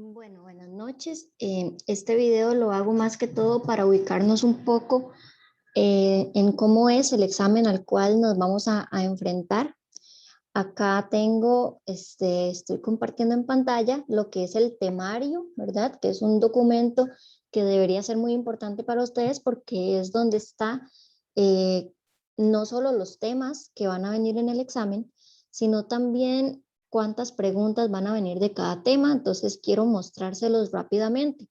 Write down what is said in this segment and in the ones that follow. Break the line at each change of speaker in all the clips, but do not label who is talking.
Bueno, buenas noches. Este video lo hago más que todo para ubicarnos un poco en cómo es el examen al cual nos vamos a enfrentar. Acá tengo, estoy compartiendo en pantalla lo que es el temario, ¿verdad? Que es un documento que debería ser muy importante para ustedes porque es donde está eh, no solo los temas que van a venir en el examen, sino también cuántas preguntas van a venir de cada tema. Entonces quiero mostrárselos rápidamente.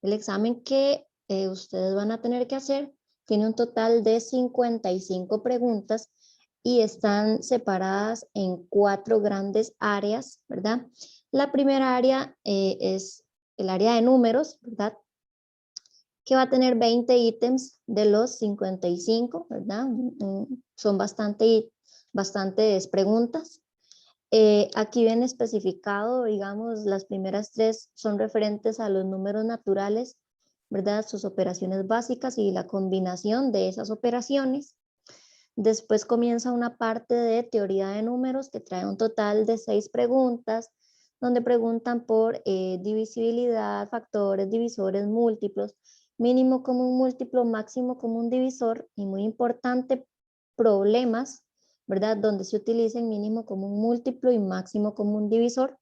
El examen que ustedes van a tener que hacer tiene un total de 55 preguntas y están separadas en 4 grandes áreas, ¿verdad? La primera área es el área de números, ¿verdad? Que va a tener 20 ítems de los 55, ¿verdad? Son bastantes preguntas. Aquí viene especificado, digamos, las primeras 3 son referentes a los números naturales, ¿verdad? Sus operaciones básicas y la combinación de esas operaciones. Después comienza una parte de teoría de números que trae un total de 6 preguntas, donde preguntan por divisibilidad, factores, divisores, múltiplos, mínimo común múltiplo, máximo común divisor y muy importante, problemas, ¿verdad? Donde se utilicen mínimo común múltiplo y máximo común divisor.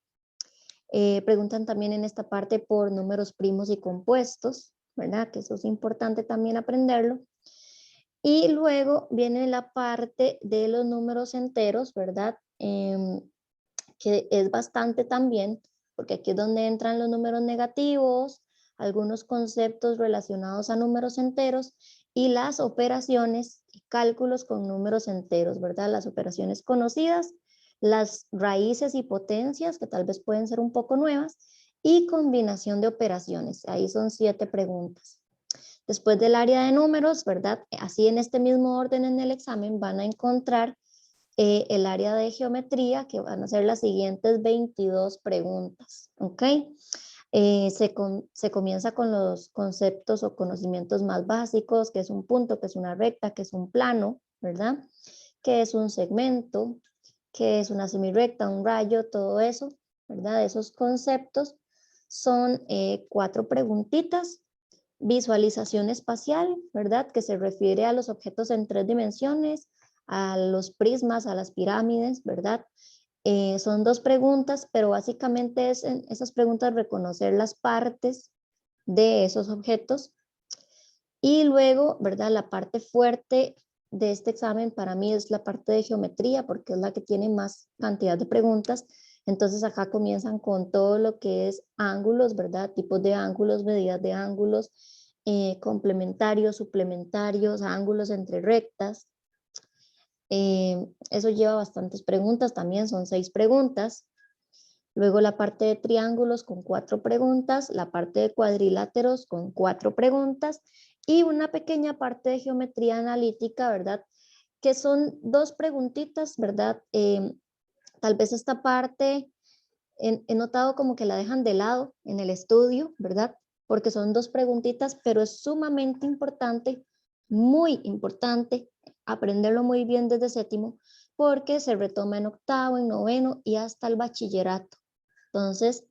Preguntan también en esta parte por números primos y compuestos, ¿verdad? Que eso es importante también aprenderlo. Y luego viene la parte de los números enteros, ¿verdad? Que es bastante también, porque aquí es donde entran los números negativos, algunos conceptos relacionados a números enteros y las operaciones y cálculos con números enteros, ¿verdad? Las operaciones conocidas, las raíces y potencias, que tal vez pueden ser un poco nuevas, y combinación de operaciones. Ahí son 7 preguntas. Después del área de números, ¿verdad? Así en este mismo orden en el examen van a encontrar el área de geometría, que van a ser las siguientes 22 preguntas, ¿ok? Se comienza con los conceptos o conocimientos más básicos, que es un punto, que es una recta, que es un plano, ¿verdad? Que es un segmento, que es una semirrecta, un rayo, todo eso, ¿verdad? Esos conceptos son 4 preguntitas. Visualización espacial, ¿verdad? Que se refiere a los objetos en 3 dimensiones, a los prismas, a las pirámides, ¿verdad? Son 2 preguntas, pero básicamente es en esas preguntas reconocer las partes de esos objetos. Y luego, ¿verdad? La parte fuerte de este examen para mí es la parte de geometría, porque es la que tiene más cantidad de preguntas. Entonces acá comienzan con todo lo que es ángulos, ¿verdad? Tipos de ángulos, medidas de ángulos, complementarios, suplementarios, ángulos entre rectas. Eso lleva bastantes preguntas, también son 6 preguntas. Luego la parte de triángulos con 4 preguntas, la parte de cuadriláteros con 4 preguntas y una pequeña parte de geometría analítica, ¿verdad? Que son 2 preguntitas, ¿verdad? Tal vez esta parte he notado como que la dejan de lado en el estudio, ¿verdad? Porque son 2 preguntitas, pero es sumamente importante, muy importante, aprenderlo muy bien desde séptimo, porque se retoma en octavo, en noveno y hasta el bachillerato. Entonces,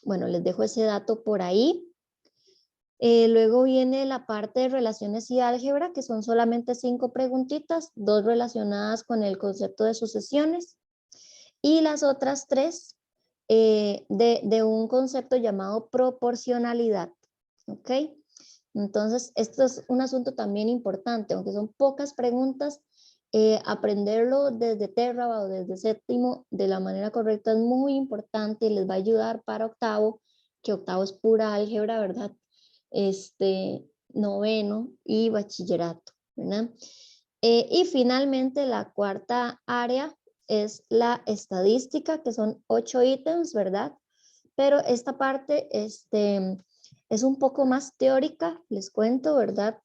bueno, les dejo ese dato por ahí. Luego viene la parte de relaciones y álgebra, que son solamente 5 preguntitas, 2 relacionadas con el concepto de sucesiones y las otras 3 de un concepto llamado proporcionalidad. ¿Ok? Entonces, esto es un asunto también importante, aunque son pocas preguntas, aprenderlo desde Terra o desde séptimo de la manera correcta es muy importante y les va a ayudar para octavo, que octavo es pura álgebra, ¿verdad? Noveno y bachillerato, ¿verdad? Y finalmente la cuarta área es la estadística, que son 8 ítems, ¿verdad? Pero esta parte es un poco más teórica, les cuento, ¿verdad?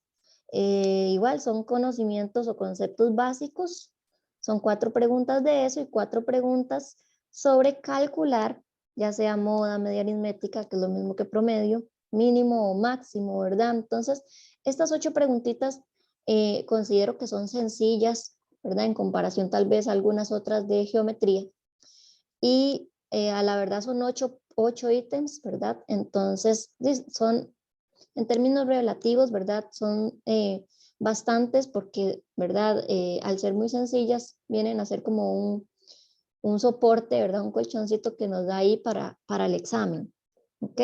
Igual son conocimientos o conceptos básicos, son 4 preguntas de eso y 4 preguntas sobre calcular, ya sea moda, media aritmética, que es lo mismo que promedio, mínimo o máximo, ¿verdad? Entonces, estas 8 preguntitas considero que son sencillas, ¿verdad? En comparación tal vez a algunas otras de geometría. Y a la verdad son 8 8 ítems, ¿verdad? Entonces, son, en términos relativos, ¿verdad? Son bastantes porque, ¿verdad? Al ser muy sencillas, vienen a ser como un soporte, ¿verdad? Un colchoncito que nos da ahí para el examen, ¿ok?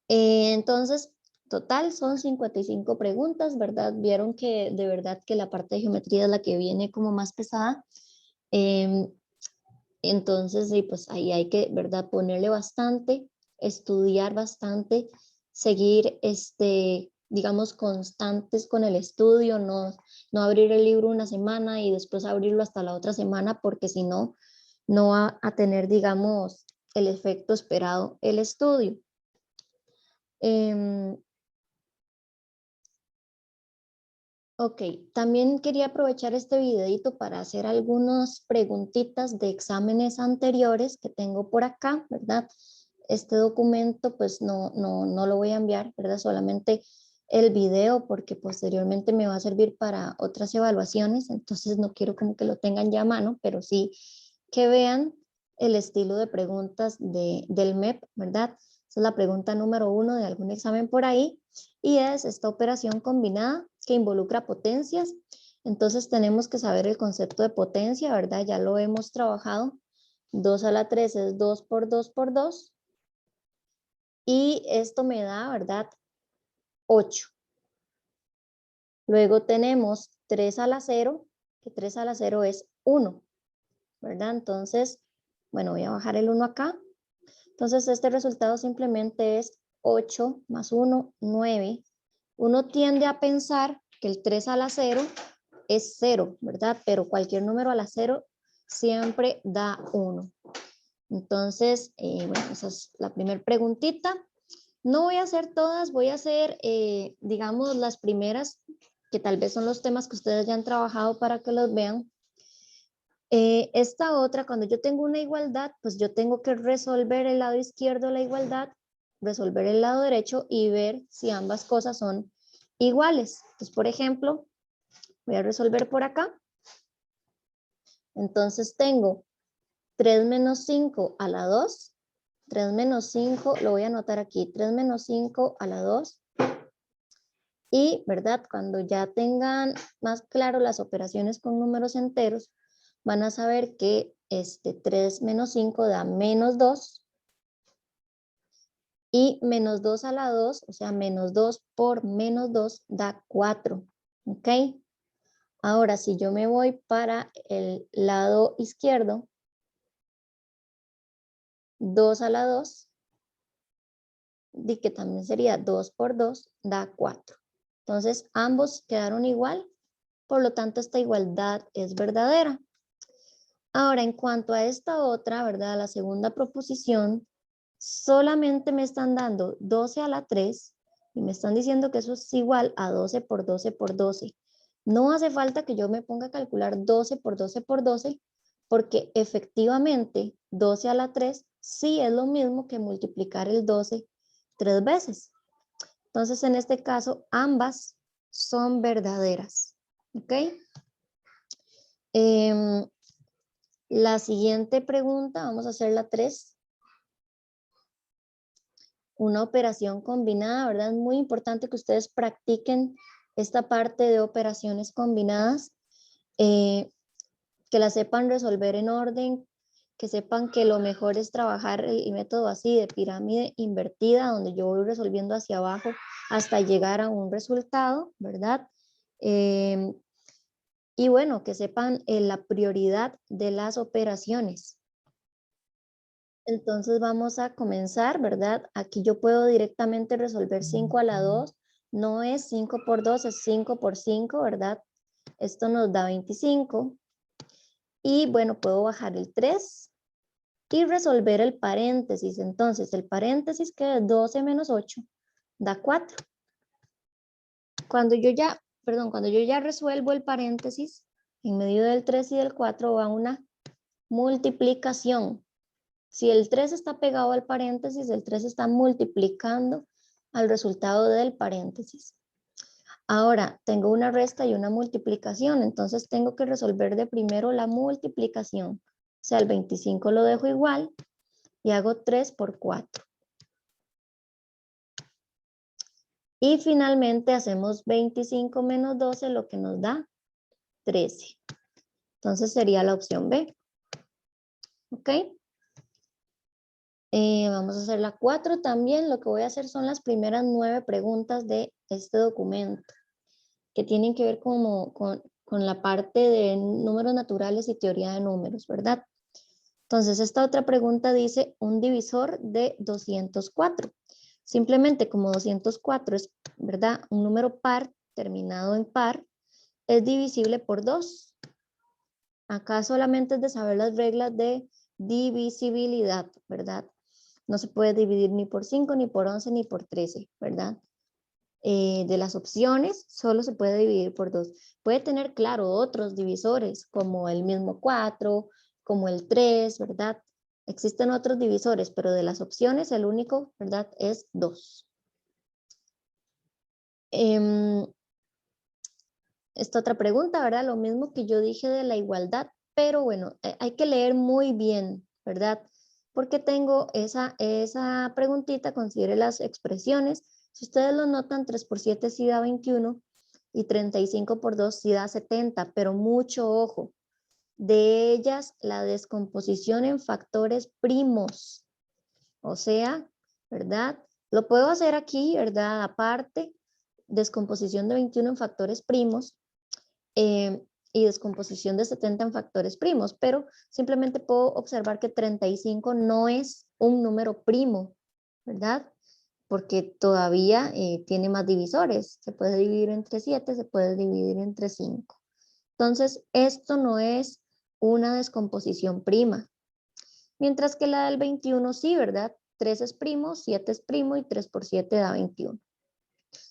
Entonces, total son 55 preguntas, ¿verdad? Vieron que de verdad que la parte de geometría es la que viene como más pesada. Entonces, sí, pues ahí hay que, ¿verdad? Ponerle bastante, estudiar bastante, seguir, digamos, constantes con el estudio, no abrir el libro una semana y después abrirlo hasta la otra semana, porque si no, no va a tener, digamos, el efecto esperado el estudio. Ok, también quería aprovechar este videito para hacer algunas preguntitas de exámenes anteriores que tengo por acá, ¿verdad? Este documento pues no lo voy a enviar, ¿verdad? Solamente el video porque posteriormente me va a servir para otras evaluaciones, entonces no quiero como que lo tengan ya a mano, pero sí que vean el estilo de preguntas del MEP, ¿verdad? Esa es la pregunta número 1 de algún examen por ahí y es esta operación combinada que involucra potencias. Entonces tenemos que saber el concepto de potencia, ¿verdad? Ya lo hemos trabajado. 2 a la 3 es 2 por 2 por 2. Y esto me da, ¿verdad? 8. Luego tenemos 3 a la 0, que 3 a la 0 es 1, ¿verdad? Entonces, bueno, voy a bajar el 1 acá. Entonces, este resultado simplemente es 8 más 1, 9. Uno tiende a pensar que el 3 a la 0 es 0, ¿verdad? Pero cualquier número a la 0 siempre da 1. Entonces, bueno, esa es la primera preguntita. No voy a hacer todas, voy a hacer, digamos, las primeras, que tal vez son los temas que ustedes ya han trabajado para que los vean. Esta otra, cuando yo tengo una igualdad, pues yo tengo que resolver el lado izquierdo de la igualdad, resolver el lado derecho y ver si ambas cosas son iguales. Entonces, por ejemplo, voy a resolver por acá. Entonces tengo 3 menos 5 a la 2. 3 menos 5, lo voy a anotar aquí, 3 menos 5 a la 2. Y, ¿verdad? Cuando ya tengan más claro las operaciones con números enteros, van a saber que 3 menos 5 da menos 2. Y menos 2 a la 2, o sea, menos 2 por menos 2 da 4. ¿Ok? Ahora, si yo me voy para el lado izquierdo, 2 a la 2, di que también sería 2 por 2, da 4. Entonces, ambos quedaron igual, por lo tanto, esta igualdad es verdadera. Ahora, en cuanto a esta otra, ¿verdad? La segunda proposición, solamente me están dando 12 a la 3 y me están diciendo que eso es igual a 12 por 12 por 12. No hace falta que yo me ponga a calcular 12 por 12 por 12 porque efectivamente 12 a la 3 sí es lo mismo que multiplicar el 12 3 veces. Entonces, en este caso, ambas son verdaderas. ¿Ok? La siguiente pregunta, vamos a hacer la 3. Una operación combinada, ¿verdad? Es muy importante que ustedes practiquen esta parte de operaciones combinadas, que la sepan resolver en orden, que sepan que lo mejor es trabajar el método así de pirámide invertida, donde yo voy resolviendo hacia abajo hasta llegar a un resultado, ¿verdad? Y bueno, que sepan la prioridad de las operaciones. Entonces vamos a comenzar, ¿verdad? Aquí yo puedo directamente resolver 5 a la 2. No es 5 por 2, es 5 por 5, ¿verdad? Esto nos da 25. Y bueno, puedo bajar el 3 y resolver el paréntesis. Entonces, el paréntesis que es 12 menos 8 da 4. Cuando yo ya resuelvo el paréntesis, en medio del 3 y del 4 va una multiplicación. Si el 3 está pegado al paréntesis, el 3 está multiplicando al resultado del paréntesis. Ahora, tengo una resta y una multiplicación, entonces tengo que resolver de primero la multiplicación. O sea, el 25 lo dejo igual y hago 3 por 4. Y finalmente hacemos 25 menos 12, lo que nos da 13. Entonces sería la opción B. ¿Ok? Vamos a hacer la 4 también. Lo que voy a hacer son las primeras 9 preguntas de este documento, que tienen que ver con la parte de números naturales y teoría de números, ¿verdad? Entonces, esta otra pregunta dice un divisor de 204. Simplemente como 204 es, ¿verdad?, un número par terminado en par, es divisible por 2. Acá solamente es de saber las reglas de divisibilidad, ¿verdad? No se puede dividir ni por 5, ni por 11, ni por 13, ¿verdad? De las opciones, solo se puede dividir por 2. Puede tener, claro, otros divisores, como el mismo 4, como el 3, ¿verdad? Existen otros divisores, pero de las opciones, el único, ¿verdad?, es 2. Esta otra pregunta, ¿verdad? Lo mismo que yo dije de la igualdad, pero bueno, hay que leer muy bien, ¿verdad? Porque tengo esa preguntita, considere las expresiones. Si ustedes lo notan, 3 por 7 sí da 21 y 35 por 2 sí da 70, pero mucho ojo. De ellas, la descomposición en factores primos, o sea, ¿verdad? Lo puedo hacer aquí, ¿verdad? Aparte, descomposición de 21 en factores primos, y descomposición de 70 en factores primos, pero simplemente puedo observar que 35 no es un número primo, ¿verdad? Porque todavía tiene más divisores. Se puede dividir entre 7, se puede dividir entre 5. Entonces, esto no es una descomposición prima. Mientras que la del 21 sí, ¿verdad? 3 es primo, 7 es primo y 3 por 7 da 21.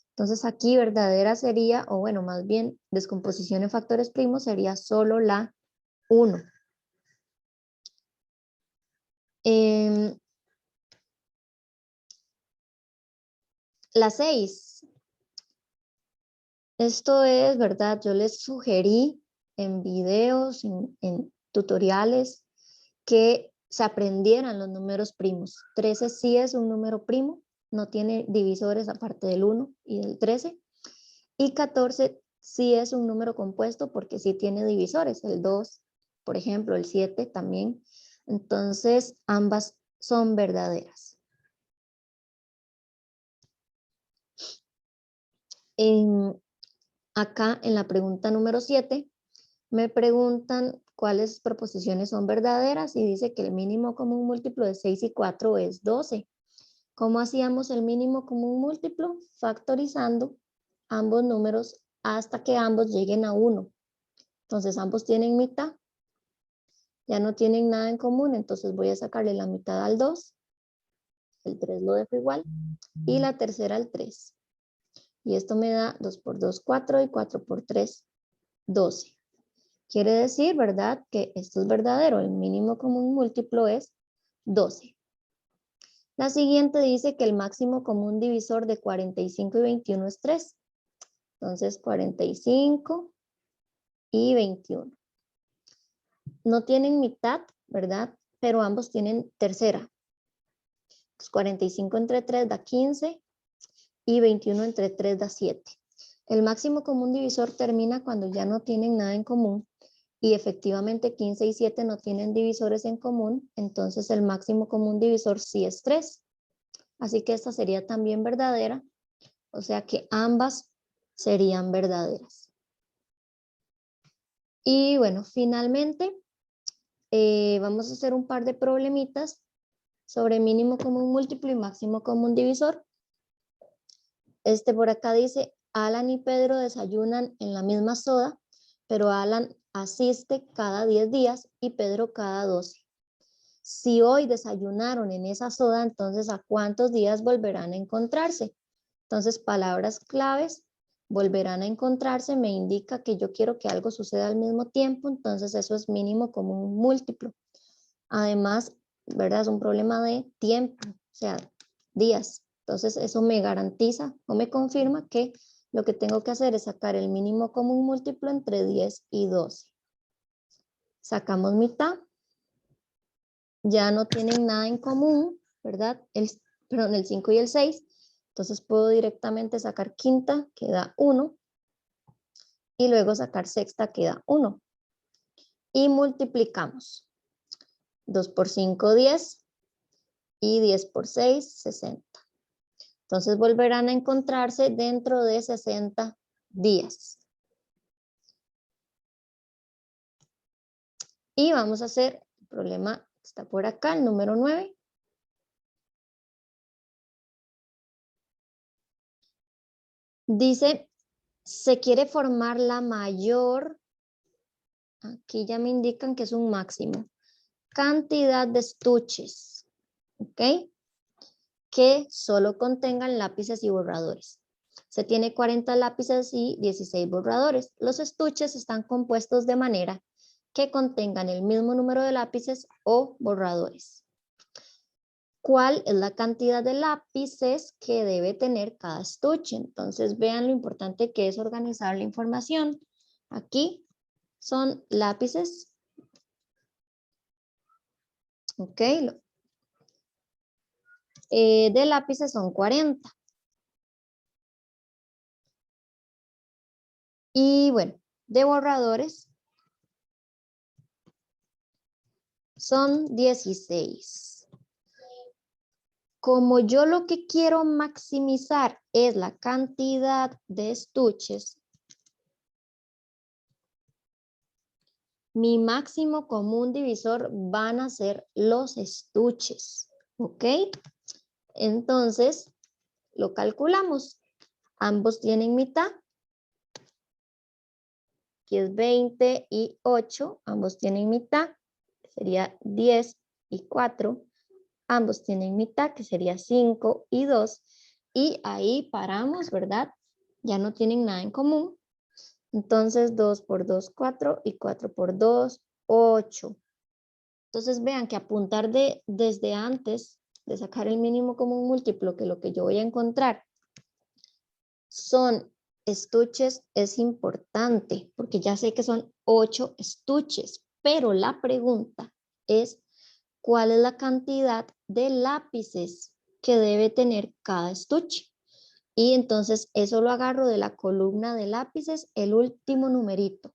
Entonces aquí verdadera sería, o bueno, más bien descomposición en factores primos sería solo la 1. La 6. Esto es, ¿verdad? Yo les sugerí en videos, en tutoriales, que se aprendieran los números primos. 13 sí es un número primo, no tiene divisores aparte del 1 y del 13. Y 14 sí es un número compuesto porque sí tiene divisores, el 2, por ejemplo, el 7 también. Entonces, ambas son verdaderas. Acá en la pregunta número 7, me preguntan cuáles proposiciones son verdaderas y dice que el mínimo común múltiplo de 6 y 4 es 12. ¿Cómo hacíamos el mínimo común múltiplo? Factorizando ambos números hasta que ambos lleguen a 1. Entonces ambos tienen mitad, ya no tienen nada en común, entonces voy a sacarle la mitad al 2, el 3 lo dejo igual, y la tercera al 3. Y esto me da 2 por 2, 4, y 4 por 3, 12. Quiere decir, ¿verdad?, que esto es verdadero, el mínimo común múltiplo es 12. La siguiente dice que el máximo común divisor de 45 y 21 es 3. Entonces 45 y 21. No tienen mitad, ¿verdad? Pero ambos tienen tercera. 45 entre 3 da 15 y 21 entre 3 da 7. El máximo común divisor termina cuando ya no tienen nada en común y efectivamente 15 y 7 no tienen divisores en común, entonces el máximo común divisor sí es 3. Así que esta sería también verdadera, o sea que ambas serían verdaderas. Y bueno, finalmente vamos a hacer un par de problemitas sobre mínimo común múltiplo y máximo común divisor. Este por acá dice, Alan y Pedro desayunan en la misma soda, pero Alan asiste cada 10 días y Pedro cada 12. Si hoy desayunaron en esa soda, entonces ¿a cuántos días volverán a encontrarse? Entonces, palabras claves, volverán a encontrarse, me indica que yo quiero que algo suceda al mismo tiempo, entonces eso es mínimo común múltiplo. Además, ¿verdad? Es un problema de tiempo, o sea, días. Entonces, eso me garantiza o me confirma que lo que tengo que hacer es sacar el mínimo común múltiplo entre 10 y 12. Sacamos mitad. ya no tienen nada en común, ¿verdad? Perdón, el 5 y el 6. Entonces puedo directamente sacar quinta, que da 1. Y luego sacar sexta, que da 1. Y multiplicamos. 2 por 5, 10. Y 10 por 6, 60. Entonces volverán a encontrarse dentro de 60 días. Y vamos a hacer el problema que está por acá, el número 9. Dice, se quiere formar la mayor, aquí ya me indican que es un máximo, cantidad de estuches, ¿ok? Que solo contengan lápices y borradores. Se tiene 40 lápices y 16 borradores. Los estuches están compuestos de manera que contengan el mismo número de lápices o borradores. ¿Cuál es la cantidad de lápices que debe tener cada estuche? Entonces vean lo importante que es organizar la información. Aquí son lápices. Ok. De lápices son 40. Y bueno, de borradores son 16. Como yo lo que quiero maximizar es la cantidad de estuches, mi máximo común divisor van a ser los estuches, ¿ok? Entonces, lo calculamos. Ambos tienen mitad, que es 20 y 8. Ambos tienen mitad, que sería 10 y 4. Ambos tienen mitad, que sería 5 y 2. Y ahí paramos, ¿verdad? Ya no tienen nada en común. Entonces 2 por 2, 4 y 4 por 2, 8. Entonces vean que apuntar desde antes de sacar el mínimo común múltiplo, que lo que yo voy a encontrar son estuches, es importante, porque ya sé que son 8 estuches, pero la pregunta es, ¿cuál es la cantidad de lápices que debe tener cada estuche? Y entonces eso lo agarro de la columna de lápices, el último numerito,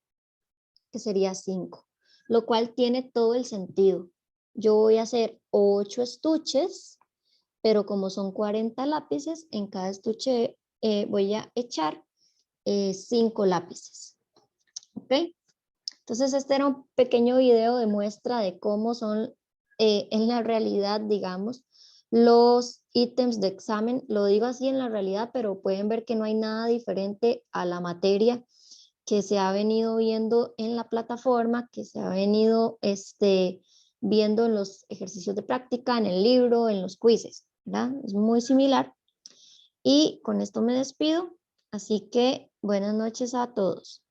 que sería 5, lo cual tiene todo el sentido. Yo voy a hacer 8 estuches, pero como son 40 lápices, en cada estuche voy a echar 5 lápices. ¿Ok? Entonces este era un pequeño video de muestra de cómo son en la realidad, digamos, los ítems de examen. Lo digo así en la realidad, pero pueden ver que no hay nada diferente a la materia que se ha venido viendo en la plataforma, que se ha venido viendo en los ejercicios de práctica, en el libro, en los quizzes, ¿verdad? Es muy similar. Y con esto me despido. Así que buenas noches a todos.